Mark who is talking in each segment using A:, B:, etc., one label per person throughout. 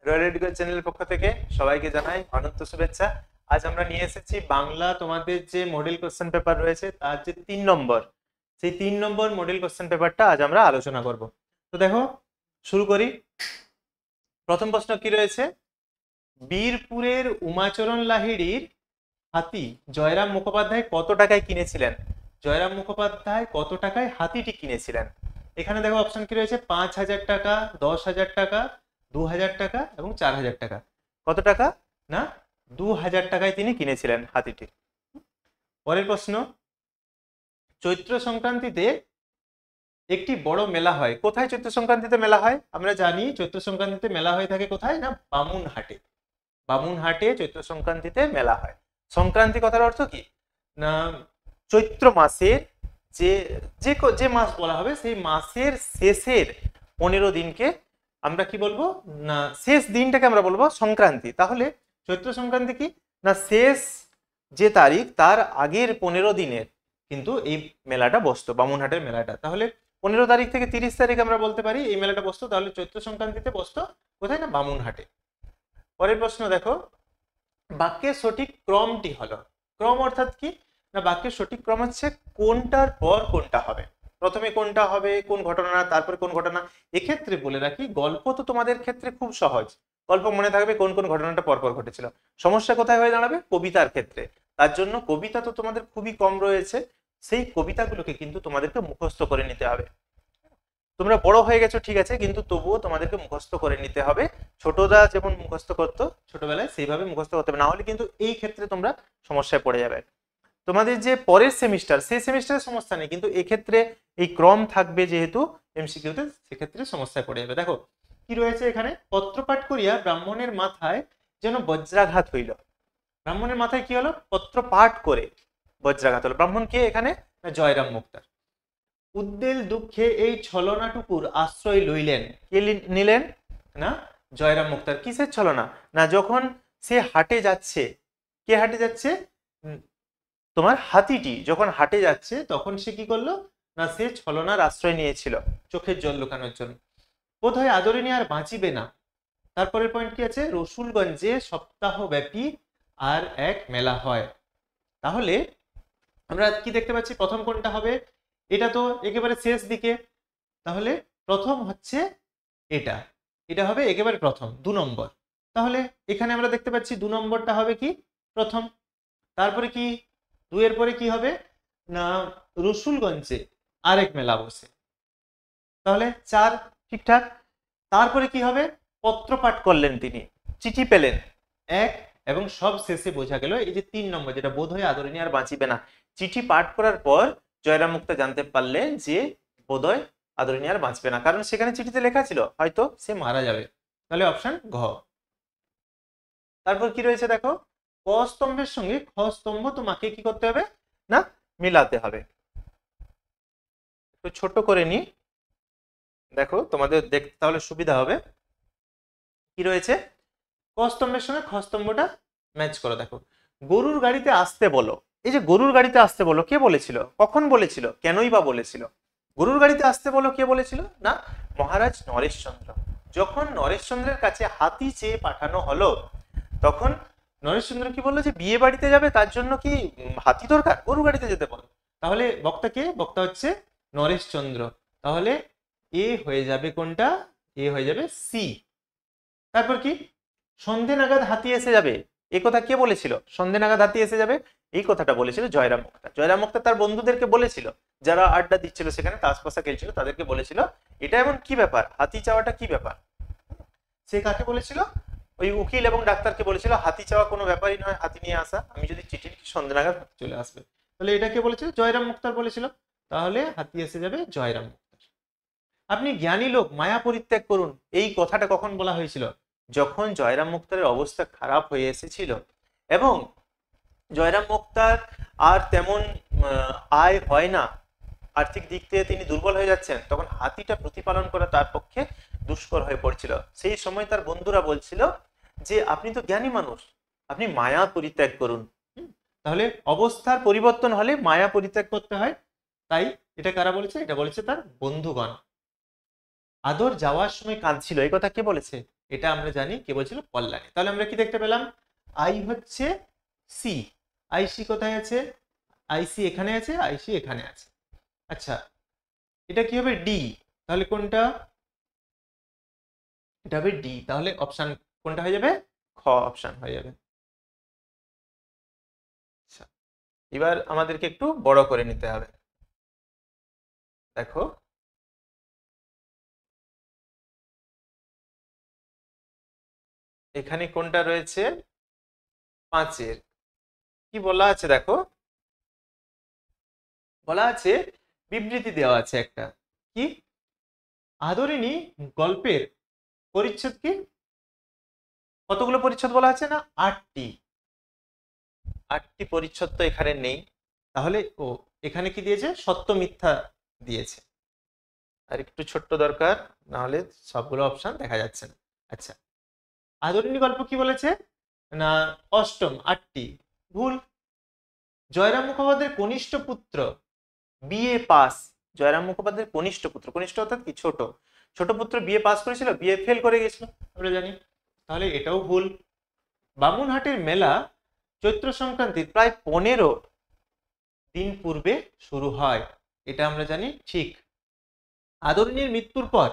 A: Royal education চ্যানেলের পক্ষ থেকে সবাইকে জানাই অনন্ত শুভেচ্ছা। আজ আমরা নিয়ে এসেছি বাংলা তোমাদের যে মডেল কোশ্চেন পেপার রয়েছে তার যে 3 নম্বর, সেই 3 নম্বর মডেল কোশ্চেন পেপারটা আজ আমরা আলোচনা করব। তো দেখো শুরু করি। প্রথম প্রশ্ন কি রয়েছে, বীরপুরের উমাচরণ লাহিড়ীর হাতি জয়রাম মুখোপাধ্যায় কত টাকায় কিনেছিলেন? জয়রাম মুখোপাধ্যায় কত টাকায় হাতিটি কিনেছিলেন? এখানে দেখো অপশন কি রয়েছে, 5,000 টাকা, 10,000 টাকা, 2,000 টাকা এবং 4,000 টাকা। কত টাকা না, 2,000 টাকায় তিনি কিনেছিলেন হাতিটি। পরের প্রশ্ন, চৈত্র সংক্রান্তিতে একটি বড় মেলা হয়। কোথায় চৈত্র সংক্রান্তিতে মেলা হয়? আমরা জানি চৈত্র সংক্রান্তিতে মেলা হয়ে থাকে কোথায় না, বামুনহাটে। বামুনহাটে চৈত্র সংক্রান্তিতে মেলা হয়। সংক্রান্তি কথার অর্থ কি না, চৈত্র মাসের যে যে যে মাস বলা হবে সেই মাসের শেষের 15 দিনকে আমরা কি বলবো না, শেষ দিনটাকে আমরা বলবো সংক্রান্তি। তাহলে চৈত্র সংক্রান্তি কি না, শেষ যে তারিখ তার আগের 15 দিনের কিন্তু এই মেলাটা বসতো, বামুনহাটের মেলাটা। তাহলে 15 তারিখ থেকে 30 তারিখ আমরা বলতে পারি এই মেলাটা বসতো। তাহলে চৈত্র সংক্রান্তিতে বসতো কোথায় না, বামুনহাটে। পরের প্রশ্ন দেখো, বাক্যের সঠিক ক্রমটি হলো। ক্রম অর্থাৎ কি না, বাক্যের সঠিক ক্রম হচ্ছে কোনটার পর কোনটা হবে, প্রথমে কোনটা হবে, কোন ঘটনা, তারপরে কোন ঘটনা। এক্ষেত্রে বলে রাখি, গল্প তো তোমাদের ক্ষেত্রে খুব সহজ, গল্প মনে থাকবে কোন কোন ঘটনাটা পরপর ঘটেছিল। সমস্যা কোথায় হয়ে দাঁড়াবে, কবিতার ক্ষেত্রে। তার জন্য কবিতা তো তোমাদের খুবই কম রয়েছে, সেই কবিতাগুলোকে কিন্তু তোমাদেরকে মুখস্থ করে নিতে হবে। তোমরা বড় হয়ে গেছো ঠিক আছে, কিন্তু তবুও তোমাদেরকে মুখস্থ করে নিতে হবে। ছোটরা যেমন মুখস্থ করতো ছোটবেলায়, সেইভাবে মুখস্থ করতে হবে, না হলে কিন্তু এই ক্ষেত্রে তোমরা সমস্যায় পড়ে যাবে। তোমাদের যে পরের সেমিস্টার, সেই সেমিস্টারের সমস্যা নেই, কিন্তু এক্ষেত্রে এই ক্রম থাকবে যেহেতু এমসিকিউতে, সেক্ষেত্রে সমস্যায় পড়ে যাবে। দেখো কি রয়েছে এখানে, পত্রপাঠ করিয়া ব্রাহ্মণের মাথায় যেন বজ্রাঘাত হইল। ব্রাহ্মণের মাথায় কি হলো, পত্রপাঠ করে বজ্রাঘাত হলো। ব্রাহ্মণ কে এখানে না, জয়রাম মুক্তার। উদ্বেল দুঃখে এই ছলনাটুকুর আশ্রয় লইলেন। কে নিলেন না, জয়রাম মুক্তার। কিসের ছলনা না, যখন সে হাটে যাচ্ছে, কে হাটে যাচ্ছে, তোমার হাতিটি যখন হাটে যাচ্ছে তখন সে কি করলো না, সে ছলনার আশ্রয় নিয়েছিল চোখের জল লুকানোর জন্য। বোধহয় আদরিনী আর বাঁচিবে না। তারপরের পয়েন্ট কি আছে, রসুলগঞ্জে সপ্তাহব্যাপী আর এক মেলা হয়। তাহলে আমরা কি দেখতে পাচ্ছি, প্রথম কোনটা হবে, এটা তো একেবারে শেষ দিকে, তাহলে প্রথম হচ্ছে এটা, এটা হবে একেবারে প্রথম 2 নম্বর। তাহলে এখানে আমরা দেখতে পাচ্ছি 2 নম্বরটা হবে কি প্রথম। তারপরে কি 2 এর পরে কি হবে না, রসুলগঞ্জে আরেক মেলা বসে, তাহলে 4 ঠিকঠাক। তারপরে কি হবে, পত্রপাঠ করলেন তিনি, চিঠি পেলেন 1, এবং সব শেষে বোঝা গেল এই যে 3 নম্বর, যেটা বোধহয় আদরিনী আর বাঁচিবে না। চিঠি পাঠ করার পর জয়রাম মুক্তা জানতে পারলেন যে বোধহয় আদরিনী আর বাঁচবে না, কারণ সেখানে চিঠিতে লেখা ছিল হয়তো সে মারা যাবে। তাহলে অপশন ঘ। তারপর কি রয়েছে দেখো, ক স্তম্ভের সঙ্গে খ স্তম্ভ তোমাকে কি করতে হবে না, মিলাতে হবে। একটু ছোট করে নি, দেখো তোমাদের দেখতে তাহলে সুবিধা হবে। কি রয়েছে, ক স্তম্ভের সঙ্গে খ স্তম্ভটা ম্যাচ করো। দেখো, গরুর গাড়িতে আসতে বলো। এই যে গরুর গাড়িতে আসতে বলো কে বলেছিল, কখন বলেছিল, কেনই বা বলেছিল? গরুর গাড়িতে আসতে বলো কে বলেছিল না, মহারাজ নরেশচন্দ্র। যখন নরেশচন্দ্রের কাছে হাতি চেয়ে পাঠানো হলো, তখন নরেশচন্দ্র কি বললো যে বিয়ে বাড়িতে যাবে, তার জন্য কি হাতি দরকার, গরু গাড়িতে যেতে বলো। তাহলে বক্তা কে, বক্তা হচ্ছে নরেশচন্দ্র। তাহলে এ হয়ে যাবে কোনটা, এ হয়ে যাবে সি। তারপর কি, সন্ধে নাগাদ হাতি এসে যাবে, এই কথা কে বলেছিল, সন্ধে নাগাদ হাতি এসে যাবে, এই কথাটা বলেছিল জয়রাম মুক্তা। জয়রাম মুক্তা তার বন্ধুদেরকে বলেছিল, যারা আড্ডা দিচ্ছিল সেখানে তাসপাশা খেলছিল, তাদেরকে বলেছিল এটা এমন কি ব্যাপার, হাতি চাওয়াটা কি ব্যাপার। সে কাকে বলেছিল, ওই উকিল এবং ডাক্তারকে বলেছিল হাতি চাওয়া কোনো ব্যাপারই নয়, হাতি নিয়ে আসা, আমি যদি চিঠি সন্ধে নাগাদ হাতি চলে আসবে। তাহলে এটা কে বলেছিল, জয়রাম মুক্তার বলেছিল। তাহলে হাতি এসে যাবে জয়রাম মুক্তার। আপনি জ্ঞানী লোক, মায়া পরিত্যাগ করুন, এই কথাটা কখন বলা হয়েছিল, যখন জয়রাম মুক্তারের অবস্থা খারাপ হয়ে এসেছিল এবং জয়রাম মুক্তার আর তেমন আয় হয় না, আর্থিক দিক থেকে তিনি দুর্বল হয়ে যাচ্ছেন, তখন হাতিটা প্রতিপালন করা তার পক্ষে দুষ্কর হয়ে পড়ছিল। সেই সময় তার বন্ধুরা বলছিল যে আপনি তো জ্ঞানী মানুষ, আপনি মায়া পরিত্যাগ করুন। তাহলে অবস্থার পরিবর্তন হলে মায়া পরিত্যাগ করতে হয়, তাই এটা কারা বলেছে, এটা বলেছে তার বন্ধুগণ। আদর যাওয়ার সময় কাঁদছিল, এই কথা কে বলেছে, এটা আমরা জানি কে বলছিল, কল্যাণী। তাহলে আমরা কি দেখতে পেলাম, আই হচ্ছে সি, আইসি কোথায় আছে, আইসি এখানে আছে, আইসি এখানে আছে। আচ্ছা এটা কি হবে, ডি, তাহলে কোনটা, এটা হবে ডি, তাহলে অপশন কোনটা হয়ে যাবে, খ অপশন হয়ে যাবে। আচ্ছা এবার আমাদেরকে একটু বড় করে নিতে হবে, দেখো এখানে কোনটা রয়েছে, 5-এর কি বলা আছে, দেখো বলা আছে বিবৃতি দেওয়া আছে একটা, কি আদরিণী গল্পের পরিচ্ছেদ কি, কতগুলো পরিচ্ছেদ বলা আছে না, 8টি, 8টি পরিচ্ছেদ তো এখানে নেই, তাহলে ও এখানে কি দিয়েছে, সত্য মিথ্যা দিয়েছে, আর একটু ছোট্ট দরকার, না হলে সবগুলো অপশন দেখা যাচ্ছে না। আচ্ছা আদরিণী গল্প কি বলেছে না, অষ্টম, 8টি, ভুল। জয়রাম মুখোপাধ্যায়ের কনিষ্ঠ পুত্র বিএ পাস, জয়রাম মুখোপাধ্যায়ের কনিষ্ঠ পুত্র, কনিষ্ঠ অর্থাৎ কি ছোট, ছোট পুত্র বিএ পাস করেছিল, বিএ ফেল করে গেছিল আমরা জানি, তাহলে এটাও ভুল। বামুনহাটের মেলা চৈত্র সংক্রান্তির প্রায় 15 দিন পূর্বে শুরু হয়, এটা আমরা জানি ঠিক। আদরিণীর মৃত্যুর পর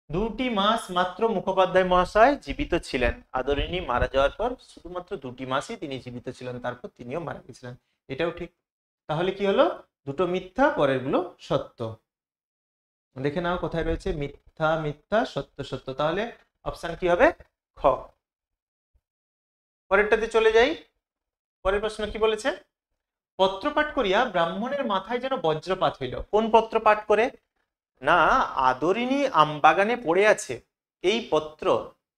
A: 2টি মাস মাত্র মুখোপাধ্যায় মহাশয় জীবিত ছিলেন, আদরিণী মারা যাওয়ার পর শুধুমাত্র 2টি মাসই তিনি জীবিত ছিলেন, তারপর তিনিও মারা গেছিলেন, এটাও ঠিক। তাহলে কি হলো, দুটো মিথ্যা, পরের গুলো সত্য। দেখে নাও কোথায় রয়েছে, মিথ্যা মিথ্যা, সত্য সত্য, তাহলে অপশন কি হবে, খ। পরেরটাতে চলে যাই, পরের প্রশ্ন কি বলেছে, পত্র পাঠ করিয়া ব্রাহ্মণের মাথায় যেন বজ্রপাত হইল, কোন পত্র পাঠ করে না, আদরিণী আমবাগানে পড়ে আছে, এই পত্র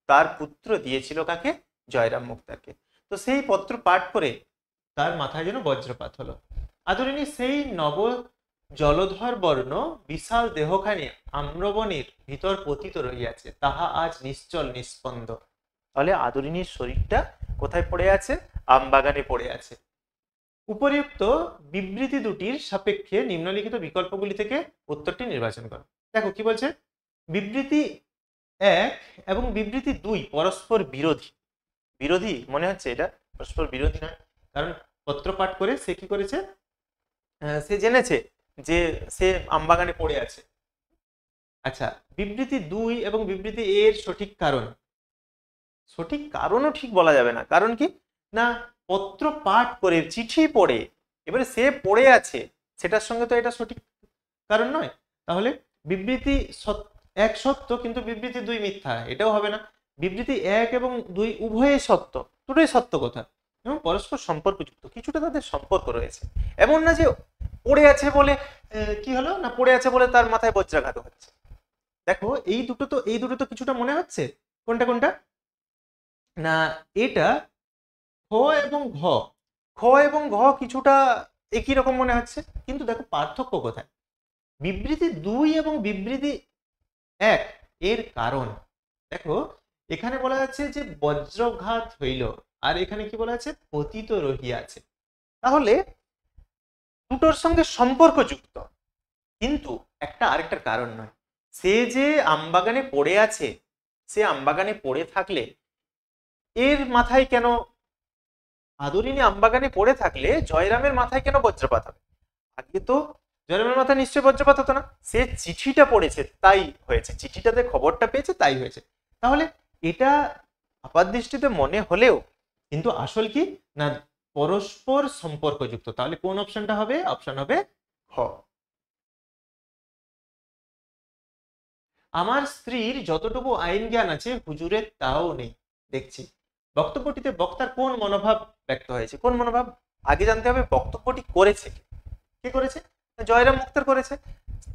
A: তার পুত্র দিয়েছিল কাকে, জয়রাম মুক্তারকে, তো সেই পত্র পাঠ করে তার মাথায় যেন বজ্রপাত হলো। আদরিণী সেই নব জলধর বর্ণ বিশাল দেহখানি আম্রবনের ভিতর পতিত রহিয়াছে, তাহা আজ নিশ্চল নিস্পন্দ, তাহলে আদরিণীর শরীরটা কোথায় পড়ে আছে, আমবাগানে পড়ে আছে। উপরিউক্ত বিবৃতি দুটির সাপেক্ষে নিম্নলিখিত বিকল্পগুলি থেকে উত্তরটি নির্বাচন করো। দেখো কি বলছে, বিবৃতি 1 এবং বিবৃতি 2 পরস্পর বিরোধী, বিরোধী মনে হচ্ছে, এটা পরস্পর বিরোধী নয়, কারণ পত্র পাঠ করে সে কি করেছে, সে জেনেছে যে সে আমবাগানে পড়ে আছে। আচ্ছা বিবৃতি 2 এবং বিবৃতি এর সঠিক কারণ, সঠিক কারণও ঠিক বলা যাবে না, কারণ কি না, পত্র পাঠ করে চিঠি পড়ে এবারে সে পড়ে আছে, সেটার সঙ্গে তো এটা সঠিক কারণ নয়, তাহলে বিবৃতি 1 সত্য কিন্তু বিবৃতি 2 মিথ্যা, এটাও হবে না। বিবৃতি 1 এবং 2 উভয়ে সত্য, দুটোই সত্য কথা এবং পরস্পর সম্পর্কযুক্ত, কিছুটা তাদের সম্পর্ক রয়েছে, এমন না যে পড়ে আছে বলে কি হলো না, পড়ে আছে বলে তার মাথায় বজ্রাঘাত হচ্ছে। দেখো এই দুটো তো কিছুটা মনে হচ্ছে, কোনটা কোনটা না, এটা খ এবং ঘ, খ এবং ঘ কিছুটা একই রকম মনে হচ্ছে, কিন্তু দেখো পার্থক্য কোথায়, বিবৃতি 2 এবং বিবৃতি 1 এর কারণ, দেখো এখানে বলা যাচ্ছে যে বজ্রঘাত হইল, আর এখানে কি বলা আছে, পতিত রহিয়াছে, তাহলে দুটোর সঙ্গে সম্পর্কযুক্ত, কিন্তু একটা আরেকটার কারণ নয়। সে যে আমবাগানে পড়ে আছে, সে আমবাগানে পড়ে থাকলে এর মাথায় কেন, আদরিণী আমবাগানে পড়ে থাকলে জয়রামের মাথায় কেন বজ্রপাত হবে, আগে তো জয়রামের মাথায় নিশ্চয়ই বজ্রপাত হতো না, সে চিঠিটা পড়েছে তাই হয়েছে, চিঠিটাতে খবরটা পেয়েছে তাই হয়েছে, তাহলে এটা আপাত দৃষ্টিতে মনে হলেও কিন্তু আসল কি না, পরস্পর সম্পর্কযুক্ত, তাহলে কোন অপশনটা হবে, অপশন হবে খ। আমার স্ত্রীর যতটুকু আইন জ্ঞান আছে হুজুরের তাও নেই, দেখছি বক্তব্যটিতে বক্তার কোন মনোভাব ব্যক্ত হয়েছে, কোন মনোভাব, আগে জানতে হবে বক্তব্যটি করেছে কে করেছে, জয়রাম মুক্তার করেছে,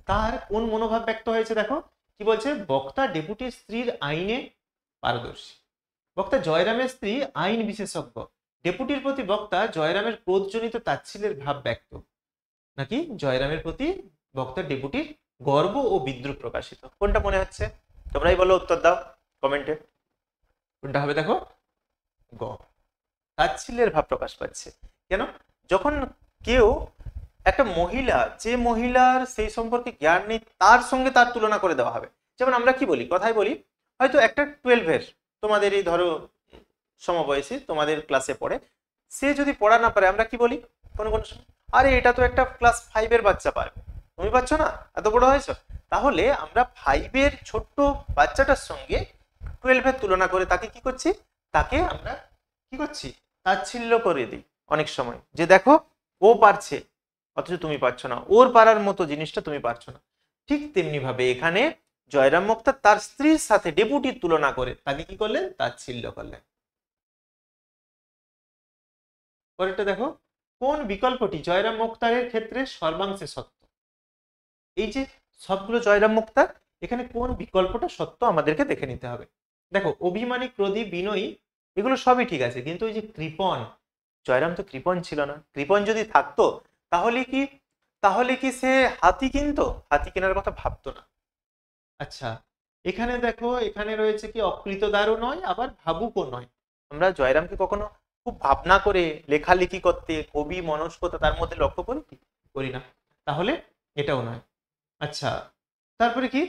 A: তার কোন মনোভাব ব্যক্ত হয়েছে, দেখো কি বলছে, বক্তা ডেপুটির স্ত্রীর আইনে পারদর্শী, বক্তা জয়রামের স্ত্রী আইন বিশেষজ্ঞ, ডেপুটির প্রতি বক্তা জয়রামের ক্রোধজনিত তাচ্ছিল্যের ভাব ব্যক্ত, নাকি জয়রামের প্রতি বক্তা ডেপুটির গর্ব ও বিদ্রুপ প্রকাশিত, কোনটা মনে হচ্ছে, তোমরাই বলো, উত্তর দাও কমেন্টে, কোনটা হবে, দেখো গ, তাচ্ছিল্যের ভাব প্রকাশ পাচ্ছে। কেন, যখন কেউ একটা মহিলা, যে মহিলার সেই সম্পর্কে জ্ঞান নেই তার সঙ্গে তার তুলনা করে দেওয়া হবে, যেমন আমরা কি বলি, কথায় বলি, হয়তো একটা 12-এর তোমাদেরই ধরো সমবয়সী, তোমাদের ক্লাসে পড়ে, সে যদি পড়া না পারে আমরা কি বলি কোনো কোনো সময়, আরে এটা তো একটা ক্লাস 5-এর বাচ্চা পারবে, তুমি পারছো না, এত বড় হয়েছো। তাহলে আমরা 5-এর ছোট্ট বাচ্চাটার সঙ্গে 12-এর তুলনা করে তাকে কি করছি, তাকে আমরা কি করছি, তাচ্ছিল্য করে দিই অনেক সময়, যে দেখো ও পারছে অথচ তুমি পারছো না, ওর পারার মতো জিনিসটা তুমি পারছো না। ঠিক তেমনি ভাবে এখানে জয়রাম মুক্তার তার স্ত্রীর সাথে ডেপুটির তুলনা করে তাকে কি করলেন, তাচ্ছিল্য করলেন। পরেরটা দেখো, কোন বিকল্পটি জয়রাম মুক্তারের ক্ষেত্রে সর্বাংশে সত্য। এই যে সবগুলো জয়রাম মুক্তার, এখানে কোন বিকল্পটা সত্য আমাদেরকে দেখে নিতে হবে। দেখো অভিমানী, ক্রোধী, বিনয়ী এগুলো সবই ঠিক আছে, কিন্তু ওই যে কৃপণ, জয়রাম তো কৃপণ ছিল না। কৃপণ যদি থাকতো তাহলে কি সে হাতি কিনতো, হাতি কেনার কথা ভাবতো না। আচ্ছা এখানে দেখো, এখানে রয়েছে কি অকৃতদারও নয় আবার ভাবুকও নয়। আমরা জয়রামকে কখনো খুব ভাবনা করে লেখালেখি করতে, কবি মনস্কতা তার মধ্যে লক্ষ্য করি কি, করি না, তাহলে এটাও নয়। আচ্ছা তারপরে কি,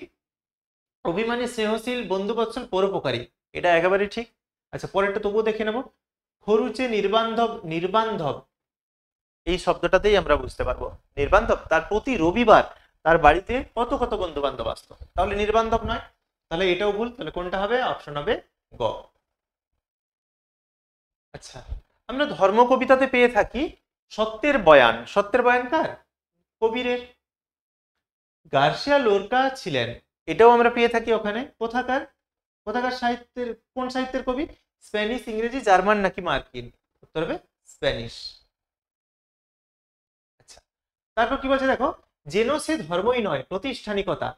A: অভিমানী, স্নেহশীল, বন্ধুবৎসল, পরোপকারী, এটা একেবারে ঠিক। আচ্ছা পরেরটা তবুও দেখে নেব, খরুচে, নির্বান্ধব, নির্বান্ধব এই শব্দটাতেই আমরা বুঝতে পারবো নির্বান্ধব, তার প্রতি রবিবার তার বাড়িতে কত কত বন্ধু বান্ধব আসতো, তাহলে নির্বান্ধব নয়, তাহলে এটাও ভুল, তাহলে কোনটা হবে, অপশন হবে গ। আচ্ছা আমরা ধর্ম কবিতাতে পেয়ে থাকি সত্যের বয়ান, সত্যের বয়ান কার, কবিরের। গার্সিয়া লোরকা ছিলেন, এটাও আমরা পেয়ে থাকি ওখানে, কোথাকার, কোথাকার সাহিত্যের, কোন সাহিত্যের কবি, স্প্যানিশ, ইংরেজি, জার্মান নাকি মার্কিন, উত্তর হবে স্প্যানিশ। আচ্ছা তারপর কি বলছে দেখো, যেন সে ধর্মই নয় প্রতিষ্ঠানিকতা,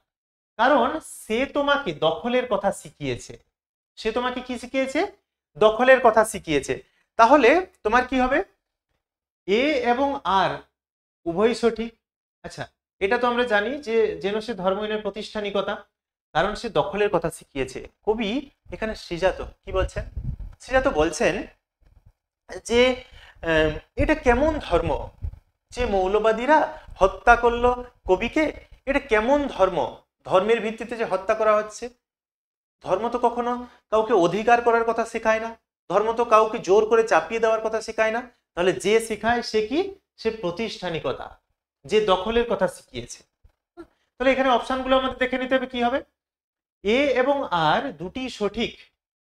A: কারণ সে তোমাকে দখলের কথা শিখিয়েছে। সে তোমাকে কি শিখিয়েছে, দখলের কথা শিখিয়েছে। তাহলে তোমার কি হবে, এ এবং আর উভয় সঠিক। আচ্ছা এটা তো আমরা জানি যে যেন সে ধর্মই নয় প্রতিষ্ঠানিকতা, কারণ সে দখলের কথা শিখিয়েছে। কবি এখানে শ্রীজাত কি বলছেন, শ্রীজাত বলছেন যে এটা কেমন ধর্ম, যে মৌলবাদীরা হত্যা করলো কবিকে, এটা কেমন ধর্ম, ধর্মের ভিত্তিতে যে হত্যা করা হচ্ছে। ধর্ম তো কখনো কাউকে অধিকার করার কথা শেখায় না, ধর্ম তো কাউকে জোর করে চাপিয়ে দেওয়ার কথা শেখায় না। তাহলে যে শেখায় সে কি, সে প্রতিষ্ঠানিকতা, যে দখলের কথা শিখিয়েছে। তাহলে এখানে অপশনগুলো আমাদের দেখে নিতে হবে কি হবে, এ এবং আর দুটি সঠিক,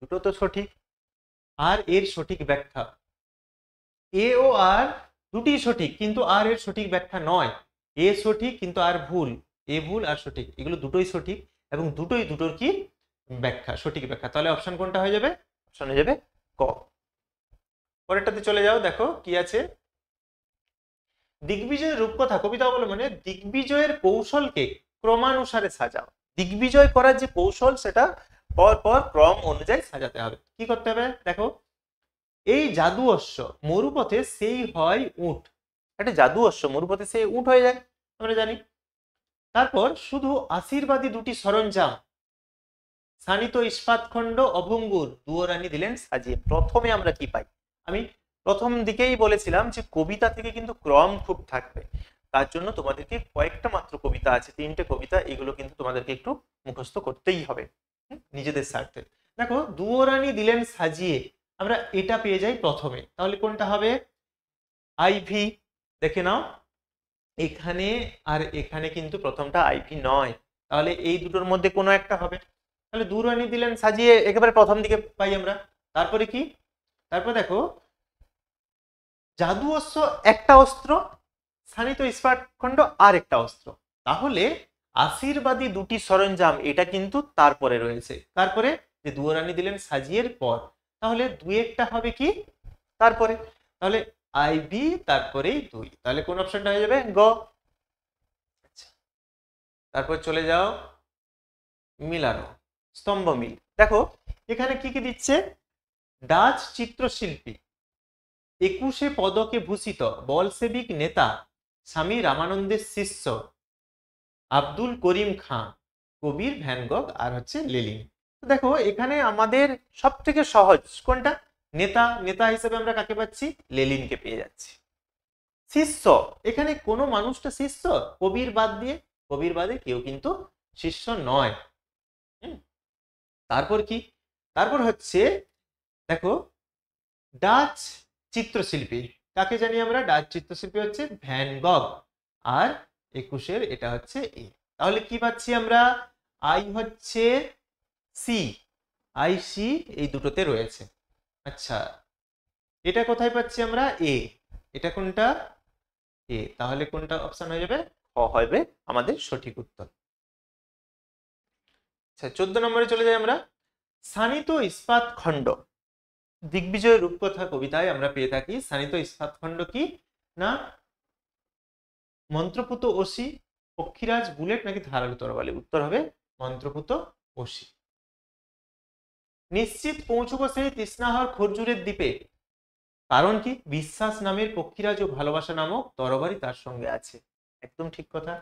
A: দুটো তো সঠিক, আর এর সঠিক ব্যাখ্যা, এ ও আর দুটি সঠিক কিন্তু আর এর সঠিক ব্যাখ্যা নয়, এ সঠিক কিন্তু আর ভুল, এ ভুল আর সঠিক, এগুলো দুটোই সঠিক এবং দুটোই দুটোর কি ব্যাখ্যা, সঠিক ব্যাখ্যা। তাহলে অপশন কোনটা হয়ে যাবে, অপশন হয়ে যাবে ক। পরেরটাতে চলে যাও, দেখো কি আছে, দিগ্বিজয়ের রূপকথা কবিতা অবলম্বনে দিগ্বিজয়ের কৌশলকে ক্রমানুসারে সাজাও। দিগ্বিজয় করার যে কৌশল সেটা পর পর ক্রম অনুযায়ী সাজাতে হবে। কি করতে হবে দেখো, এই জাদু অশ্ব মরুপথে সেই হয় উট, একটা জাদু অশ্ব মরুপথে সেই উট হয়ে যায় আমরা জানি। তারপর শুধু আশীর্বাদী দুটি সরঞ্জাম, শানিত ইস্পাত খণ্ড, অভঙ্গুর, দুয়োরানি দিলেন সাজিয়ে। প্রথমে আমরা কি পাই, আমি প্রথম দিকেই বলেছিলাম যে কবিতা থেকে কিন্তু ক্রম খুব থাকবে, তার জন্য তোমাদেরকে কয়েকটা মাত্র কবিতা আছে, 3টে কবিতা, এগুলো কিন্তু তোমাদেরকে একটু মুখস্থ করতেই হবে নিজেদের স্বার্থে। দেখো দুয়োরানি দিলেন সাজিয়ে, আমরা এটা পেয়ে যাই প্রথমে, তাহলে কোনটা হবে, আইভি। দেখে নাও এখানে আর এখানে কিন্তু প্রথমটা আইভি নয়, তাহলে এই দুটোর মধ্যে কোনো একটা হবে। তাহলে দুরানি দিলেন সাজিয়ে একেবারে প্রথম দিকে পাই আমরা। তারপরে কি, তারপর দেখো জাদু অস্ত্র একটা অস্ত্র, শানিত ইস্পাত খণ্ড আর একটা অস্ত্র, তাহলে আশীর্বাদী দুটি সরঞ্জাম এটা কিন্তু তারপরে রয়েছে, তারপরে যে দুয়োরানি দিলেন সাজিয়ের পর, তাহলে দুই একটা হবে কি তারপরে, তাহলে আইভি তারপরেই দুই, তাহলে কোন অপশনটা হয়ে যাবে গ। তারপর চলে যাও মিলানো, স্তম্ভ মিল। দেখো এখানে কি কি দিচ্ছে, ডাচ চিত্রশিল্পী, 21 পদকে ভূষিত বলসেবিক নেতা স্বামী রামানন্দের শিষ্য আব্দুল করিম খাঁ, কবির ভ্যান গগ আর হচ্ছে লেনিন। দেখো এখানে আমাদের সব থেকে সহজ কোনটা, নেতা, নেতা হিসেবে আমরা কাকে পাচ্ছি, লেনিনকে পেয়ে যাচ্ছি। শিষ্য, এখানে কোনো মানুষটা শিষ্য, কবির বাদ দিয়ে, কবির বাদে কেউ কিন্তু শিষ্য নয়। তারপর কি, তারপর হচ্ছে দেখো ডাচ চিত্রশিল্পী, কাকে জানি আমরা? ডাচ চিত্রশিল্পী হচ্ছে ভ্যান গগ। আর 21-এর এটা হচ্ছে এ। তাহলে কি পাচ্ছি আমরা? আই হচ্ছে সি, আই সি এই দুটোতে রয়েছে। আচ্ছা, এটা কোথায় পাচ্ছি আমরা? এ। এটা কোনটা? এ। তাহলে কোনটা অপশন হয়ে যাবে? খ হবে আমাদের সঠিক উত্তর। আচ্ছা, 14 নম্বরে চলে যাই আমরা। শানিত ইস্পাত খণ্ড, দিগ্বিজয় রূপকথা কবিতায় আমরা পেয়ে থাকি। শানিত ইস্পাত খণ্ড কি না? মন্ত্রপুত অসি, পক্ষীরাজ বুলেট নাকি ধারালো তরবারি? উত্তর হবে মন্ত্রপুত অসি। নিশ্চিত পৌঁছবো সেই তৃষ্ণাহর খরজুরের দ্বীপে, কারণ কি? বিশ্বাস নামের পক্ষীরাজ ও ভালোবাসা নামক তরবারি তার সঙ্গে আছে। একদম ঠিক কথা,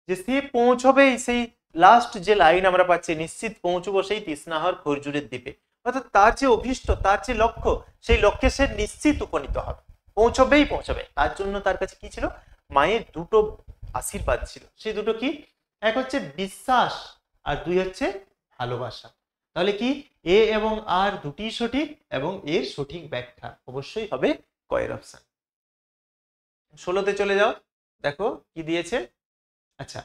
A: যে সে পৌঁছবে, সেই লাস্ট যে লাইন আমরা পাচ্ছি, নিশ্চিত পৌঁছবো সেই তৃষ্ণাহর খরজুরের দ্বীপে, অর্থাৎ তার যে অভীষ্ট, তার যে লক্ষ্য, সেই লক্ষ্যে সে নিশ্চিত উপনীত হবে, পৌঁছবেই পৌঁছবে। তার জন্য তার কাছে কি ছিল? মায়ের দুটো আশীর্বাদ ছিল। সেই দুটো কি? এক হচ্ছে বিশ্বাস, আর দুই হচ্ছে ভালোবাসা। তাহলে কি এ এবং আর দুটি সঠিক, এবং এর সঠিক ব্যাখ্যা অবশ্যই হবে কয়ের অপশন। 16তে চলে যাও, দেখো কি দিয়েছে। আচ্ছা,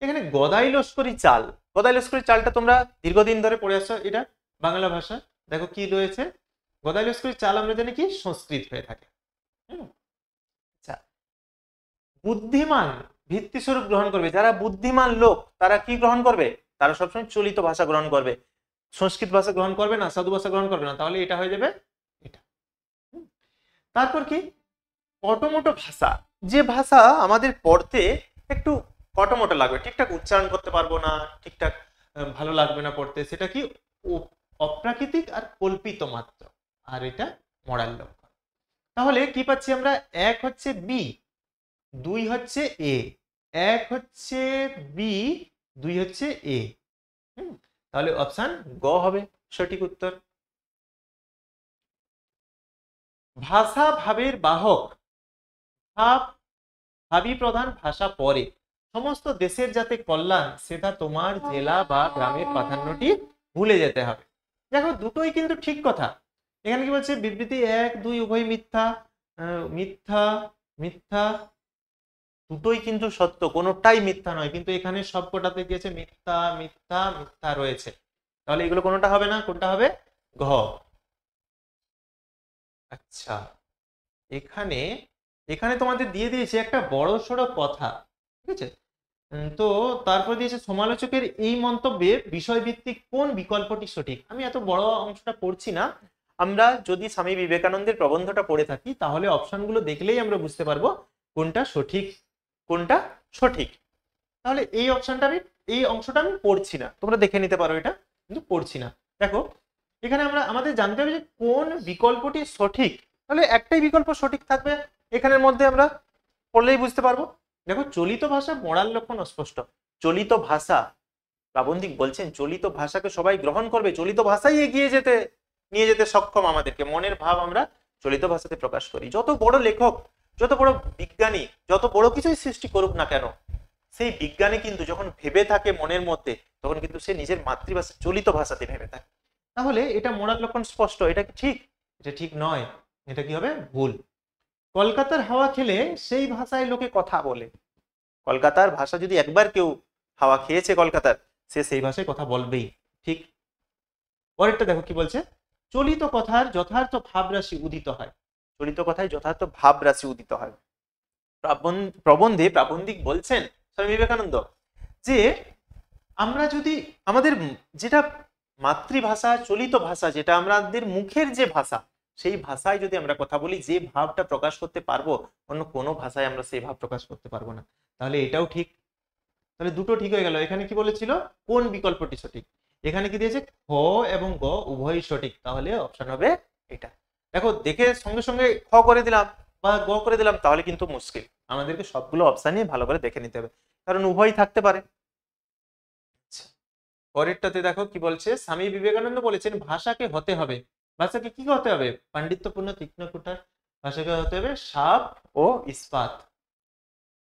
A: এখানে গদাই লস্করি চাল, গদাই লস্করি চালটা তোমরা দীর্ঘদিন ধরে পড়ে আসছো, এটা বাংলা ভাষা। দেখো কি রয়েছে, গদাই লস্করি চাল আমরা জানি কি সংস্কৃত হয়ে থাকে। আচ্ছা, বুদ্ধিমান ভিত্তিস্বরূপ গ্রহণ করবে, যারা বুদ্ধিমান লোক তারা কি গ্রহণ করবে? তারা সবসময় চলিত ভাষা গ্রহণ করবে, সংস্কৃত ভাষা গ্রহণ করবে না, সাধু ভাষা গ্রহণ করবে না। তাহলে এটা হয়ে যাবে এটা। তারপর কি? কটমোটো ভাষা, যে ভাষা আমাদের পড়তে একটু কটমোটো লাগবে, ঠিকঠাক উচ্চারণ করতে পারবো না, ঠিকঠাক ভালো লাগবে না পড়তে, সেটা কি? অপ্রাকৃতিক আর কল্পিত মাত্র, আর এটা মরাল লক্ষণ। তাহলে কি পাচ্ছি আমরা? এক হচ্ছে বি, দুই হচ্ছে এ। এক হচ্ছে বি, দুই হচ্ছে এ। তাহলে অপশন গ হবে সঠিক উত্তর। ভাষা ভাবের বাহক, ভাব ভাবী প্রধান ভাষা পরে, সমস্ত দেশের যাতে কল্যাণ, সেটা তোমার জেলা বা গ্রামের প্রাধান্যটি ভুলে যেতে হবে। দেখো দুটোই কিন্তু ঠিক কথা। এখানে কি বলছে? বিবৃতি 1, 2 উভয় মিথ্যা, মিথ্যা মিথ্যা, দুটোই কিন্তু সত্য, কোনোটাই মিথ্যা নয়, কিন্তু এখানে সবকটাতে গিয়েছে মিথ্যা মিথ্যা মিথ্যা রয়েছে। তাহলে এগুলো কোনোটা হবে না, কোনটা হবে? ঘ। আচ্ছা, এখানে এখানে তোমাদের দিয়ে দিয়েছে একটা বড় সড়ো কথা, ঠিক আছে? তো তারপর দিয়েছে সমালোচকের এই মন্তব্যে বিষয়ভিত্তিক কোন বিকল্পটি সঠিক। আমি এত বড় অংশটা পড়ছি না, আমরা যদি স্বামী বিবেকানন্দের প্রবন্ধটা পড়ে থাকি তাহলে অপশনগুলো দেখলেই আমরা বুঝতে পারবো কোনটা সঠিক কোনটা সঠিক। তাহলে এই অপশনটা আমি, এই অংশটা আমি পড়ছি না, তোমরা দেখে নিতে পারো, এটা কিন্তু পড়ছি না। দেখো এখানে আমাদের জানতে হবে যে কোন বিকল্পটি সঠিক। তাহলে একটাই বিকল্প সঠিক থাকবে এখানের মধ্যে, আমরা পড়লেই বুঝতে পারবো। দেখো চলিত ভাষা মরাল লক্ষণ অস্পষ্ট, চলিত ভাষা, প্রাবন্ধিক বলছেন চলিত ভাষাকে সবাই গ্রহণ করবে, চলিত ভাষাই এগিয়ে নিয়ে যেতে সক্ষম আমাদেরকে, মনের ভাব আমরা চলিত ভাষাতে প্রকাশ করি। যত বড় লেখক, যত বড় বিজ্ঞানী, যত বড় কিছুই সৃষ্টি করুক না কেন, সেই বিজ্ঞানী কিন্তু যখন ভেবে থাকে মনের মধ্যে, তখন কিন্তু সে নিজের মাতৃভাষা চলিত ভাষাতে ভেবে থাকে। তাহলে এটা মোড়ার লক্ষণ স্পষ্ট, এটা কি ঠিক? এটা ঠিক নয়, এটা কি হবে? ভুল। কলকাতার হাওয়া খেলে সেই ভাষায় লোকে কথা বলে, কলকাতার ভাষা যদি একবার কেউ হাওয়া খেয়েছে কলকাতার, সে সেই ভাষায় কথা বলবেই, ঠিক। পরেরটা দেখো কি বলছে, চলিত কথার যথার্থ ভাবরাশি উদিত হয়, চলিত কথায় যথার্থ ভাবরাশি উদিত হয়। প্রবন্ধে প্রাবন্ধিক বলছেন স্বামী বিবেকানন্দ যে আমরা যদি আমাদের যেটা মাতৃভাষা, চলিত ভাষা, যেটা আমাদের মুখের যে ভাষা, সেই ভাষায় যদি আমরা কথা বলি, যে ভাবটা প্রকাশ করতে পারবো, অন্য কোনো ভাষায় আমরা সেই ভাব প্রকাশ করতে পারবো না। তাহলে এটাও ঠিক। তাহলে দুটো ঠিক হয়ে গেল। এখানে কি বলেছিল? কোন বিকল্পটি সঠিক? এখানে কি দিয়েছে? খ এবং গ উভয়ই সঠিক, তাহলে অপশন হবে এটা। দেখো দেখে সঙ্গে সঙ্গে খ করে দিলাম বা গ করে দিলাম তাহলে কিন্তু মুশকিল, আমাদেরকে সবগুলো অপশনই ভালো করে দেখে নিতে হবে, কারণ উভয়ই থাকতে পারে। পরেরটাতে দেখো কি বলছে, স্বামী বিবেকানন্দ বলেছেন ভাষাকে হতে হবে, ভাষাকে কি হতে হবে? পাণ্ডিত্যপূর্ণ তীক্ষ্ণ কুঠার, ভাষাকে হতে হবে সাপ ও ইস্পাত।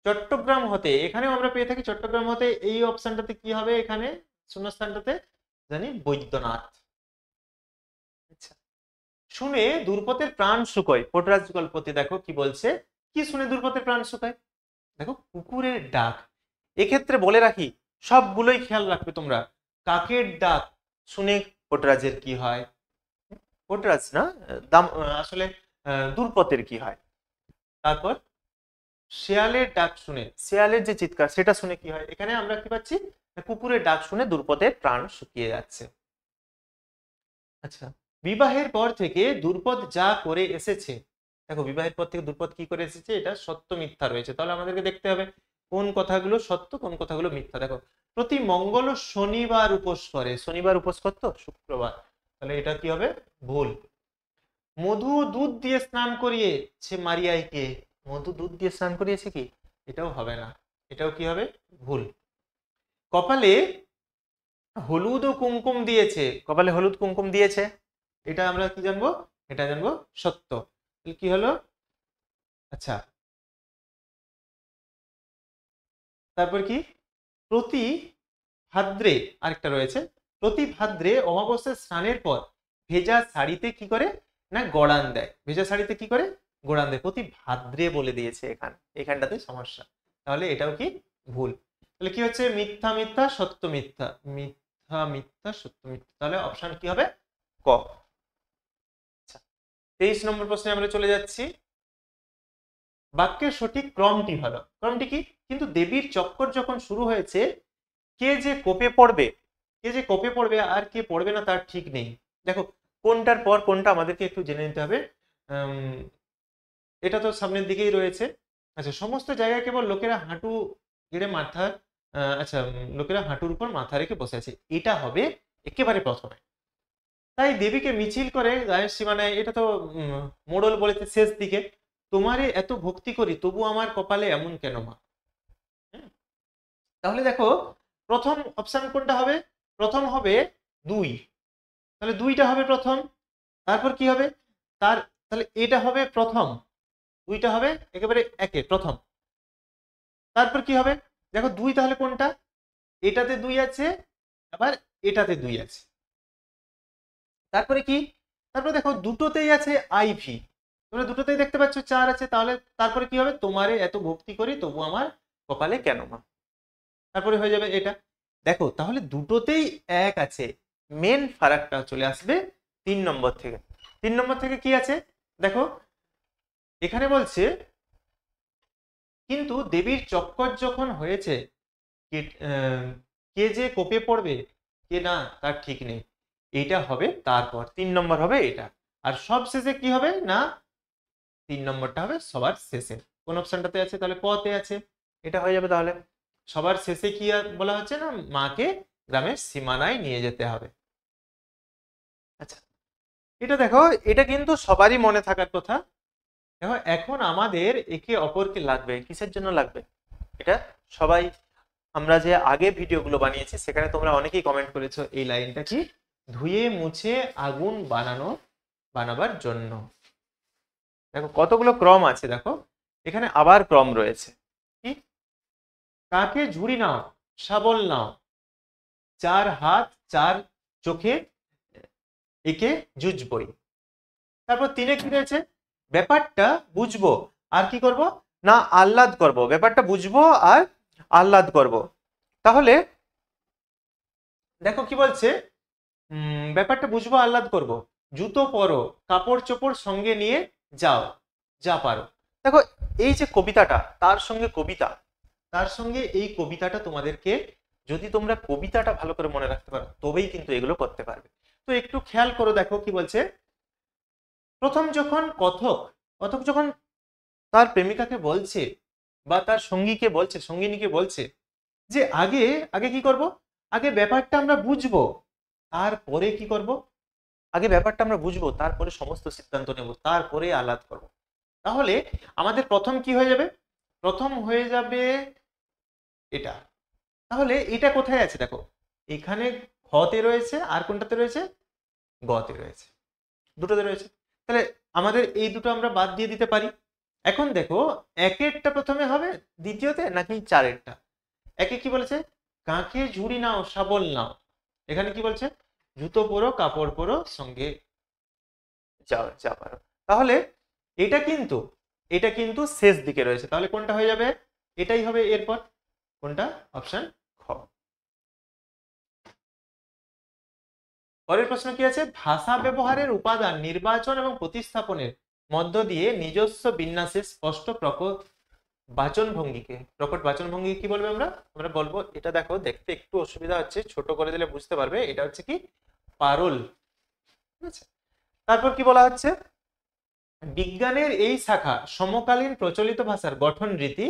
A: চট্টগ্রাম হতে, এখানেও আমরা পেয়ে থাকি চট্টগ্রাম হতে, এই অপশনটাতে কি হবে? এখানে শূন্যস্থানটাতে জানি বৈদ্যনাথ, আচ্ছা, শুনে দুর্পতের প্রাণ শুকোয়, পোটরাজ গল্পতে দেখো কি বলছে, কি শুনে দুর্পতের প্রাণ শুকায়, দেখো কুকুরের ডাক। এক্ষেত্রে বলে রাখি, সবগুলোই খেয়াল রাখবে তোমরা। কাকের ডাক শুনে পোটরাজের কি হয়, পোটরাজ না, আসলে দুর্পতের কি হয়। তারপর শেয়ালের ডাক শুনে, শেয়ালের যে চিৎকার সেটা শুনে কি হয়, এখানে আমরা কি পাচ্ছি, কুকুরের ডাক শুনে দুর্পদের প্রাণ শুকিয়ে যাচ্ছে। আচ্ছা, বিবাহের পর থেকে দুর্পদ যা করে এসেছে, দেখো বিবাহের পর থেকে দুর্পদ কি করে এসেছে, এটা সত্য মিথ্যা রয়েছে, তাহলে আমাদেরকে দেখতে হবে কোন কথাগুলো সত্য কোন কথাগুলো মিথ্যা। দেখো, প্রতি মঙ্গল ও শনিবার উপোস করে, শনিবার উপোস করতো, শুক্রবার, তাহলে এটা কি হবে, ভুল। মধু দুধ দিয়ে স্নান করিয়েছে মারিয়াইকে, মধু দুধ দিয়ে স্নান করিয়েছে কি, এটাও হবে না, এটাও কি হবে, ভুল। কপালে হলুদ ও কুমকুম দিয়েছে, কপালে হলুদ কুমকুম দিয়েছে, এটা আমরা কি জানবো, এটা জানবো সত্য। কি হলো, আচ্ছা তারপর কি, প্রতি ভাদ্রে, আরেকটা রয়েছে, প্রতি ভাদ্রে অমাবস্যার স্নানের পর ভেজা শাড়িতে কি করে, না গড়ান দেয়, ভেজা শাড়িতে কি করে, গড়ান দেয়, প্রতি ভাদ্রে বলে দিয়েছে এখানটাতে সমস্যা, তাহলে এটাও কি ভুল। তাহলে কি হচ্ছে, মিথ্যা মিথ্যা সত্য মিথ্যা, মিথ্যা মিথ্যা সত্য মিথ্যা, তাহলে অপশন কি হবে, ক। আচ্ছা, 23 নম্বর প্রশ্নে আমরা চলে যাচ্ছি। বাক্যের সঠিক ক্রমটি ভালো, ক্রমটি কি, কিন্তু দেবীর চক্কর যখন শুরু হয়েছে, কে যে কোপে পড়বে, কে যে কোপে পড়বে আর কে পড়বে না তার ঠিক নেই। দেখো কোনটার পর কোনটা আমাদেরকে একটু জেনে নিতে হবে। এটা তো সামনের দিকেই রয়েছে। আচ্ছা, সমস্ত জায়গায় কেবল লোকেরা হাঁটু গেড়ে মাথা, আচ্ছা লোকেরা হাঁটুর উপর মাথা রেখে বসে আছে, এটা হবে একেবারে প্রথমে। তাই দেবীকে মিছিল করে গায়ের সীমানায়, এটা তো মোড়ল বলেছে শেষ দিকে, তোমারে এত ভক্তি করি তবু আমার কপালে এমন কেন মা। তাহলে দেখো প্রথম অপশন কোনটা হবে, প্রথম হবে 2, তাহলে 2টা হবে প্রথম, তারপর কি হবে, তাহলে এটা হবে প্রথম, 2টা হবে একেবারে একে প্রথম, তারপর কি হবে, দেখো 2 তাহলে কোনটা, এটাতে 2 আছে, আবার এটাতে 2 আছে, তারপরে কি, তারপরে দেখো দুটোতেই আছে আইভি, তোমরা দুটোতেই দেখতে পাচ্ছ 4 আছে, তাহলে তারপরে কি হবে, তোমারে এত ভক্তি করি তবু আমার কপালে কেন মা, তারপরে হয়ে যাবে এটা। দেখো তাহলে দুটোতেই 1 আছে, মেন ফারাকটা চলে আসবে 3 নম্বর থেকে। 3 নম্বর থেকে কি আছে, দেখো এখানে বলছে, কিন্তু দেবীর চক্কর যখন হয়েছে, কে যে কোপে পড়বে কে না তার ঠিক নেই, এইটা হবে তারপর 3 নম্বর হবে এটা। আর সব শেষে কি হবে না, 3 নম্বরটা হবে সবার শেষে, কোন অপশনটাতে আছে, তাহলে পতে আছে, এটা হয়ে যাবে। তাহলে সবার শেষে কি বলা হচ্ছে না, মাকে গ্রামের সীমানায় নিয়ে যেতে হবে। আচ্ছা, এটা দেখো, এটা কিন্তু সবারই মনে থাকার কথা। দেখো এখন আমাদের একে অপরকে লাগবে, কিসের জন্য লাগবে, এটা সবাই, আমরা যে আগে ভিডিওগুলো বানিয়েছি সেখানে তোমরা অনেকেই কমেন্ট করেছো এই লাইনটা কি, ধুয়ে মুছে আগুন বানাবার জন্য। দেখো কতগুলো ক্রম আছে, দেখো এখানে আবার ক্রম রয়েছে, কি, কাকে ঝুড়ি নাও শাবল নাও, 4 হাত 4 চোখে একে জুজবই, তারপর 3 কি রয়েছে, ব্যাপারটা বুঝবো আর কি করব, না আহ্লাদ করব, ব্যাপারটা বুঝবো আর আহ্লাদ করব। তাহলে দেখো কি বলছে, ব্যাপারটা বুঝবো আহ্লাদ করব, জুতো পরো কাপড় চোপড় সঙ্গে নিয়ে যাও যা পারো। দেখো এই যে কবিতাটা, তার সঙ্গে কবিতা, তার সঙ্গে এই কবিতাটা তোমাদেরকে, যদি তোমরা কবিতাটা ভালো করে মনে রাখতে পারো তবেই কিন্তু এগুলো করতে পারবে। তো একটু খেয়াল করো, দেখো কি বলছে, প্রথম যখন কথক যখন তার প্রেমিকাকে বলছে বা তার সঙ্গীকে বলছে, সঙ্গিনীকে বলছে যে আগে আগে কি করব, আগে ব্যাপারটা আমরা বুঝবো তারপরে কি করব, আগে ব্যাপারটা আমরা বুঝবো তারপরে সমস্ত সিদ্ধান্ত নেব, তারপরে আহ্লাদ করব। তাহলে আমাদের প্রথম কি হয়ে যাবে, প্রথম হয়ে যাবে এটা। তাহলে এটা কোথায় আছে, দেখো এখানে ঘতে রয়েছে, আর কোনটাতে রয়েছে, গতে রয়েছে, দুটোতে রয়েছে। তাহলে আমাদের এই দুটো আমরা বাদ দিয়ে দিতে পারি। এখন দেখো একেরটা প্রথমে হবে দ্বিতীয়তে নাকি 4এরটা, একে কি বলেছে, কাঁখে ঝুড়ি নাও শাবল নাও, এখানে কি বলছে, জুতো পরো কাপড় পরো সঙ্গে যা পারো। তাহলে এটা কিন্তু শেষ দিকে রয়েছে, তাহলে কোনটা হয়ে যাবে? এটাই হবে এরপর। কোনটা? অপশন খ। পরের প্রশ্ন কি আছে? ভাষা ব্যবহারের উপাদান নির্বাচন এবং প্রতিস্থাপনের মধ্য দিয়ে নিজস্ব বিন্যাসে স্পষ্ট প্রকট বাচনভঙ্গি কি বলবে? আমরা বলবো, এটা দেখো, দেখতে একটু অসুবিধা হচ্ছে, ছোট করে দিলে বুঝতে পারবে। এটা হচ্ছে কি? পারুল। ঠিক আছে। তারপর কি বলা হচ্ছে? বিজ্ঞানের এই শাখা সমকালীন প্রচলিত ভাষার গঠন রীতি,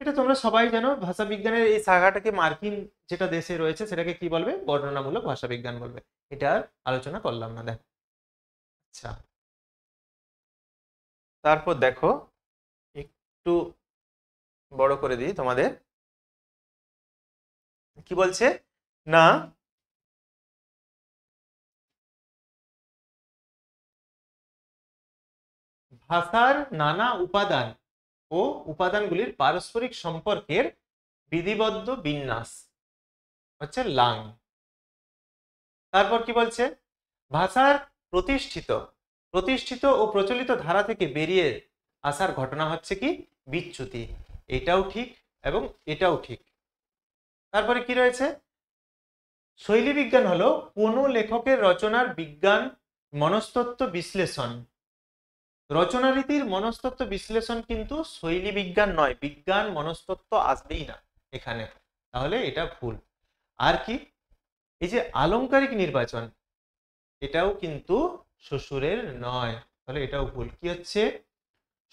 A: এটা তোমরা সবাই জানো। ভাষা বিজ্ঞানের এই শাখাটাকে মার্কিন যেটা দেশে রয়েছে সেটাকে কি বলবে? বর্ণনামূলক ভাষা বিজ্ঞান বলবে। এটা আর আলোচনা করলাম না। দেখো, আচ্ছা, তারপর দেখো, একটু বড় করে দিই তোমাদের। কি বলছে না, ভাষার নানা উপাদান ও উপাদানগুলির পারস্পরিক সম্পর্কের বিধিবদ্ধ বিন্যাস হচ্ছে লাং। তারপর কি বলছে? ভাষার প্রতিষ্ঠিত ও প্রচলিত ধারা থেকে বেরিয়ে আসার ঘটনা হচ্ছে কি? বিচ্যুতি। এটাও ঠিক এবং এটাও ঠিক। তারপরে কি রয়েছে? শৈলী বিজ্ঞান হলো কোনো লেখকের রচনার বিজ্ঞান মনস্তত্ত্ব বিশ্লেষণ। রচনারীতির মনস্তত্ত্ব বিশ্লেষণ কিন্তু শৈলী বিজ্ঞান নয়, বিজ্ঞান মনস্তত্ত্ব আসবেই না এখানে, তাহলে এটা ভুল। আর কি? এই যে আলংকারিক নির্বাচন, এটাও কিন্তু শ্বশুরের নয়, তাহলে এটাও ভুল। কি হচ্ছে?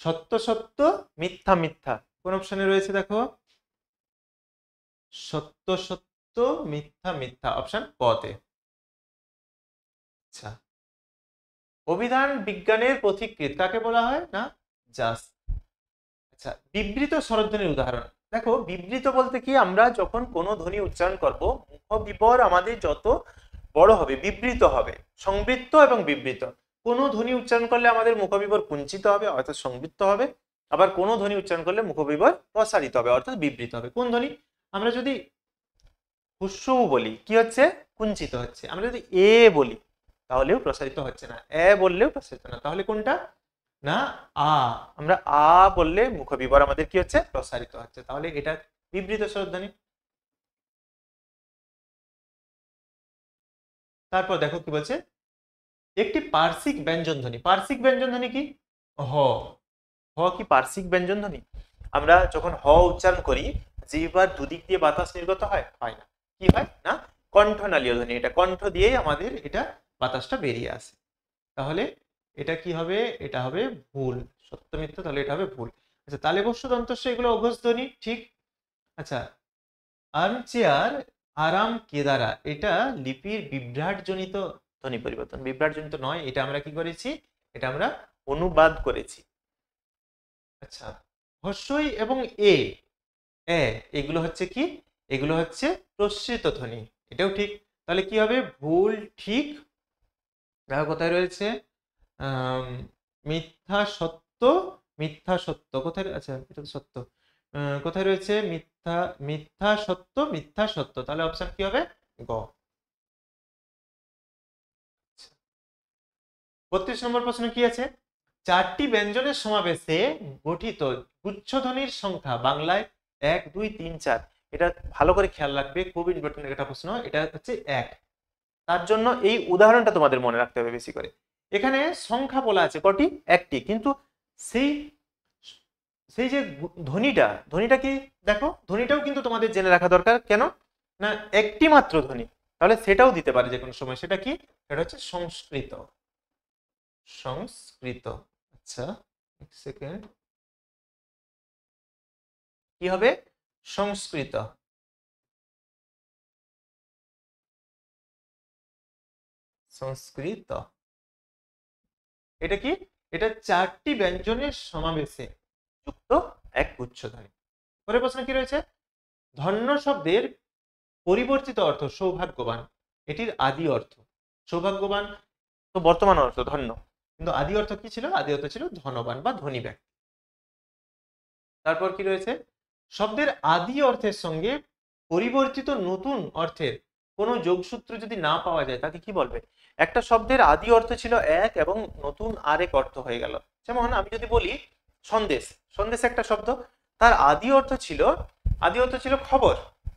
A: সত্য সত্য মিথ্যা মিথ্যা কোন অপশনে রয়েছে? দেখো, সত্য সত্য মিথ্যা মিথ্যা, অপশন ক-তে। আচ্ছা, অভিধান বিজ্ঞানের পথিকৃৎ কাকে বলা হয়? না, জাস্ট। আচ্ছা, বিবৃত স্বরধ্বনির উদাহরণ। দেখো, বিবৃত বলতে কি? আমরা যখন কোনো ধ্বনি উচ্চারণ করব, মুখবিবর আমাদের যত বড় হবে, বিবৃত হবে। সংবৃত্ত এবং বিবৃত। কোনো ধ্বনি উচ্চারণ করলে আমাদের মুখবিবর কুঞ্চিত হবে, অর্থাৎ সংবৃত্ত হবে। আবার কোনো ধ্বনি উচ্চারণ করলে মুখবিবর প্রসারিত হবে, অর্থাৎ বিবৃত হবে। কোন ধ্বনি? আমরা যদি হুস্যু বলি, কি হচ্ছে? কুঞ্চিত হচ্ছে। আমরা যদি এ বলি, তাহলেও প্রসারিত হচ্ছে না। এ বললেও প্রসারিত না। তাহলে কোনটা? না, আ। আমরা আ বললে মুখবিবর আমাদের কি হচ্ছে? প্রসারিত হচ্ছে। তাহলে এটা বিবৃত স্বরধ্বনি। তারপর দেখো কি বলছে? একটি পার্শ্বিক ব্যঞ্জন ধ্বনি। পার্শ্বিক ব্যঞ্জন ধ্বনি কি? হ। হ কি পার্শ্বিক ব্যঞ্জন ধ্বনি? আমরা যখন হ উচ্চারণ করি, জিহ্বার দুদিক দিয়ে বাতাস নির্গত হয়? হয় না। কি হয়? না, কণ্ঠনালীয় ধ্বনি। এটা কণ্ঠ দিয়েই আমাদের এটা বাতাসটা বেরিয়ে আসে। তাহলে এটা কি হবে? এটা হবে ভুল। সত্য মিথ্যা, তাহলে এটা হবে ভুল। আচ্ছা, তালে বস্য দন্তস্ব এগুলো অঘোষ ধ্বনি, ঠিক। আচ্ছা, আর্মচেয়ার, আরাম কেদারা, এটা লিপির বিভ্রাটজনিত ধ্বনি পরিবর্তন। বিভ্রাটজনিত নয়, এটা আমরা কি করেছি? এটা আমরা অনুবাদ করেছি। আচ্ছা, হস্যই এবং এ এ এগুলো হচ্ছে কি? এগুলো হচ্ছে প্রসৃত ধ্বনি। এটাও ঠিক। তাহলে কি হবে? ভুল ঠিক। দেখো কোথায় রয়েছে? মিথ্যা সত্য, মিথ্যা সত্য কোথায়? আচ্ছা, এটা তো সত্য। কোথায় রয়েছে? মিথ্যা মিথ্যা সত্য মিথ্যা সত্য, তাহলে অপশন কি হবে? গ। 32 নম্বর প্রশ্ন কি আছে? চারটি ব্যঞ্জনের সমাবেশে গঠিত গুচ্ছধ্বনির সংখ্যা বাংলায় 1 2 3 4। এটা ভালো করে খেয়াল রাখবে, খুব ইম্পর্টেন্ট একটা প্রশ্ন। এটা হচ্ছে 1। তার জন্য এই উদাহরণটা তোমাদের মনে রাখতে হবে বেশি করে। এখানে সংখ্যা বলা আছে কটি? একটি, কিন্তু সেই সেই যে ধ্বনিটা কি? দেখো, ধ্বনিটাও কিন্তু তোমাদের জেনে রাখা দরকার। কেন না? একটি মাত্র ধ্বনি, তাহলে সেটাও দিতে পারে যে কোনো সময়। সেটা কি? সেটা হচ্ছে সংস্কৃত। সংস্কৃত। আচ্ছা, এক সেকেন্ড। কি হবে? সংস্কৃত। সংস্কৃত। এটা কি? এটা চারটি ব্যঞ্জনের সমাবেশে যুক্ত এক গুচ্ছধ্বনি। পরের প্রশ্ন কি রয়েছে? ধন্য শব্দের পরিবর্তিত অর্থ সৌভাগ্যবান। এটির আদি অর্থ সৌভাগ্যবান তো বর্তমান অর্থ ধন্য, কিন্তু আদি অর্থ কি ছিল? আদি অর্থ ছিল ধনবান বা ধনী ব্যক্তি। তারপর কি রয়েছে? শব্দের আদি অর্থের সঙ্গে পরিবর্তিত নতুন অর্থের কোনো যোগসূত্র যদি না পাওয়া যায় তাকে কি বলবে? একটা শব্দের আদি অর্থ ছিল এক এবং নতুন আরেক অর্থ হয়ে গেল। যেমন আমি যদি বলি সন্দেশ, সন্দেশ একটা শব্দ, তার আদি অর্থ ছিল খবর।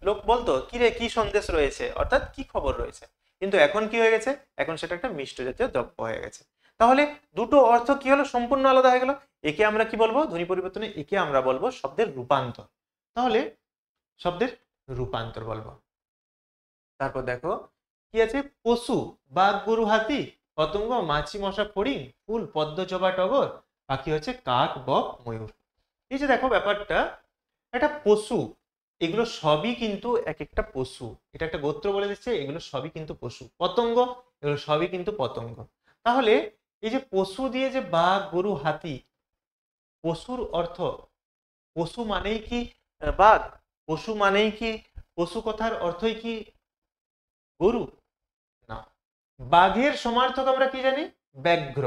A: লোক বলতো কি রে কি সন্দেশ রয়েছে, অর্থাৎ কি খবর রয়েছে। কিন্তু এখন কি হয়ে গেছে, এখন সেটা একটা মিষ্ট জাতীয় দ্রব্য হয়ে গেছে। তাহলে দুটো অর্থ কি হলো, সম্পূর্ণ আলাদা হয়ে গেল। একে আমরা কি বলবো, ধ্বনি পরিবর্তনে একে আমরা বলবো শব্দের রূপান্তর। তাহলে শব্দের রূপান্তর বলবো। তারপর দেখো কি আছে, পশু বাঘ গরু হাতি, পতঙ্গ মাছি মশা ফড়িং, ফুল পদ্ম জবা টগর, পাখি হচ্ছে কাক বক ময়ূর। এই যে দেখো ব্যাপারটা, একটা পশু, এগুলো সবই কিন্তু এক একটা পশু, এটা একটা গোত্র বলে দিচ্ছে, এগুলো সবই কিন্তু পশু। পতঙ্গ, এগুলো সবই কিন্তু পতঙ্গ। তাহলে এই যে পশু দিয়ে যে বাঘ গরু হাতি, পশুর অর্থ, পশু মানেই কি বাঘ, পশু মানেই কি, পশু কথার অর্থই কি গরু? না। বাঘের সমার্থক আমরা কি জানি, ব্যাঘ্র,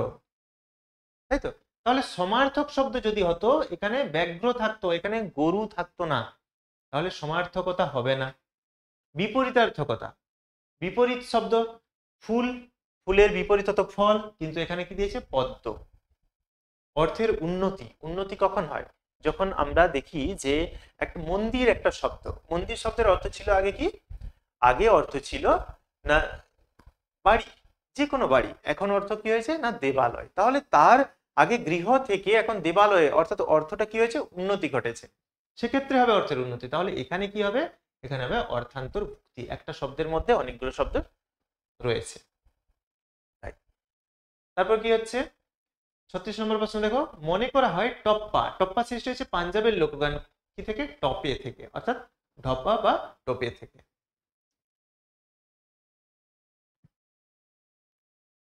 A: তাই তো? তাহলে সমার্থক শব্দ যদি হতো, এখানে ব্যাঘ্র থাকতো, এখানে গরু থাকতো না, তাহলে সমার্থকতা হবে না। বিপরীতার্থকতা, বিপরীত শব্দ, ফুল, ফুলের বিপরীত হতো ফল, কিন্তু এখানে কি দিয়েছে পদ্ম। অর্থের উন্নতি, উন্নতি কখন হয়, যখন আমরা দেখি যে একটা মন্দির, একটা শব্দ, মন্দির শব্দের অর্থ ছিল আগে কি, আগে অর্থ ছিল না বাড়ি, যে কোনো বাড়ি, এখন অর্থ কি হয়েছে না দেবালয়। তাহলে তার আগে গৃহ থেকে এখন দেবালয়ে, অর্থাৎ অর্থটা কি হয়েছে, উন্নতি ঘটেছে, সেক্ষেত্রে হবে অর্থের উন্নতি। তাহলে এখানে কি হবে, এখানে হবে অর্থান্তর ভুক্তি, একটা শব্দের মধ্যে অনেকগুলো শব্দ রয়েছে। তারপর কি হচ্ছে 36 নম্বর প্রশ্ন দেখো, মনে করা হয় টপ্পা, টপ্পা সৃষ্টি হয়েছে পাঞ্জাবের লোকগান কি থেকে, টপে থেকে, অর্থাৎ ঢপা বা টপে থেকে।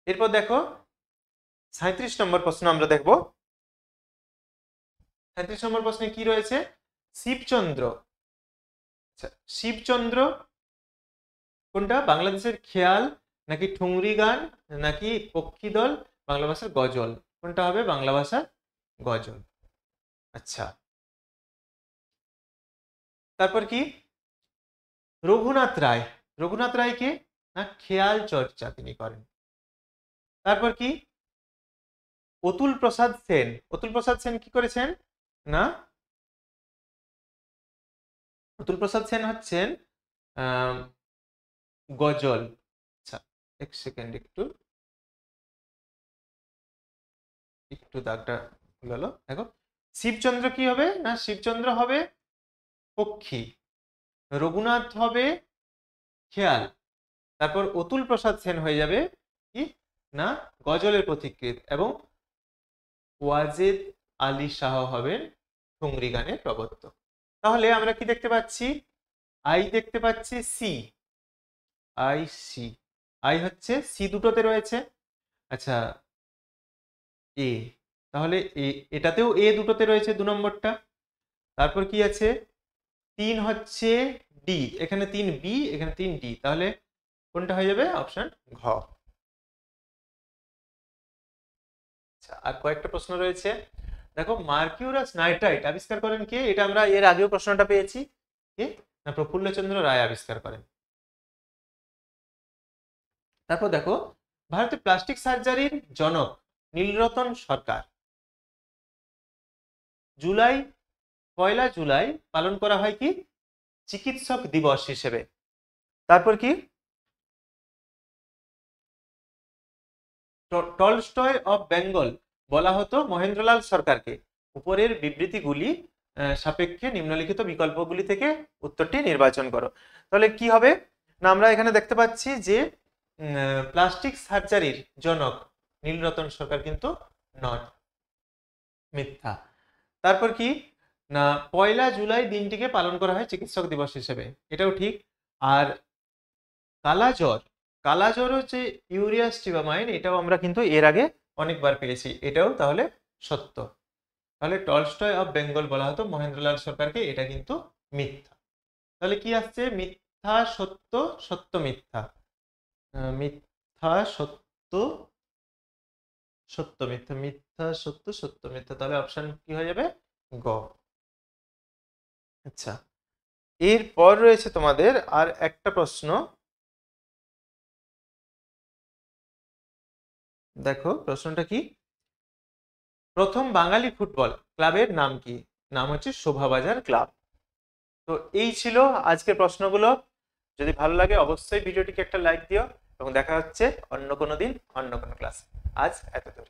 A: এরপর দেখো 37 নম্বর প্রশ্ন আমরা দেখব। 37 নম্বর প্রশ্নে কি রয়েছে, শিবচন্দ্র, আচ্ছা শিবচন্দ্র কোনটা, বাংলাদেশের খেয়াল নাকি ঠুংরি গান নাকি পক্ষী দল, বাংলা ভাষার গজল, কোনটা হবে, বাংলা ভাষার গজল। আচ্ছা তারপর কি, রঘুনাথ রায়, রঘুনাথ রায় কে না খেয়াল চর্চা তিনি করেন। তারপর কি, অতুল প্রসাদ সেন, অতুল প্রসাদ সেন কি করেছেন না, অতুল প্রসাদ সেন হচ্ছেন গজল। আচ্ছা এক সেকেন্ড, একটু একটু দাগটা হলো, দেখো শিবচন্দ্র কি হবে না, শিবচন্দ্র হবে পক্ষী, রঘুনাথ হবে খেয়াল, তারপর অতুল প্রসাদ সেন হয়ে যাবে কি না গজলের পথিকৃৎ, এবং ওয়াজেদ আলী শাহ হবেন ঠুংরি গানের প্রবর্তক। তাহলে আমরা কি দেখতে পাচ্ছি, আই দেখতে পাচ্ছি সি, আই সি, আই হচ্ছে সি দুটোতে রয়েছে, আচ্ছা এ, তাহলে এটাতেও এ দুটোতে রয়েছে 2 নম্বরটা। তারপর কি আছে, 3 হচ্ছে ডি, এখানে 3 বি, এখানে 3 ডি, তাহলে কোনটা হয়ে যাবে, অপশন ঘ। আচ্ছা আর কয়েকটা প্রশ্ন রয়েছে, দেখো মার্কিউরাস নাইট্রাইট আবিষ্কার করেন কে, এটা আমরা এর আগেও প্রশ্নটা পেয়েছি, কে না প্রফুল্লচন্দ্র রায় আবিষ্কার করেন। তারপর দেখো ভারতে প্লাস্টিক সার্জারির জনক নীলরতন সরকার, জুলাই 1 জুলাই পালন করা হয় কি চিকিৎসক দিবস হিসেবে। তারপর কি, টলস্টয় অফ বেঙ্গল বলা হতো মহেন্দ্রলাল সরকারকে। উপরের বিবৃতিগুলি সাপেক্ষে নিম্নলিখিত বিকল্পগুলি থেকে উত্তরটি নির্বাচন করো। তাহলে কি হবে না, আমরা এখানে দেখতে পাচ্ছি যে প্লাস্টিক সার্জারির জনক নীলরতন সরকার কিন্তু নন, মিথ্যা। তারপর কি না 1 জুলাই দিনটিকে পালন করা হয় চিকিৎসক দিবস হিসেবে, এটাও ঠিক। আর কালাজ্বর, কালাজ্বর হচ্ছে ইউরিয়া স্টিবামাইন, এটাও আমরা কিন্তু এর আগে অনেকবার পেয়েছি, এটাও তাহলে সত্য। তাহলে টলস্টয় অফ বেঙ্গল বলা হতো মহেন্দ্রলাল সরকারকে, এটা কিন্তু মিথ্যা। তাহলে কি আসছে, মিথ্যা সত্য, সত্য মিথ্যা, মিথ্যা সত্য, সত্য মিথ্যা, মিথ্যা সত্য, সত্য মিথ্যা, তাহলে অপশন কি হয়ে যাবে, গ। আচ্ছা এরপর রয়েছে তোমাদের আর একটা প্রশ্ন, দেখো প্রশ্নটা কি, প্রথম বাঙালি ফুটবল ক্লাবের নাম কি? নাম হচ্ছে শোভাবাজার ক্লাব। তো এই ছিল আজকের প্রশ্নগুলো। যদি ভালো লাগে অবশ্যই ভিডিওটিকে একটা লাইক দিও এবং দেখা হচ্ছে অন্য কোনো দিন অন্য কোনো ক্লাসে। আজ এত দূর।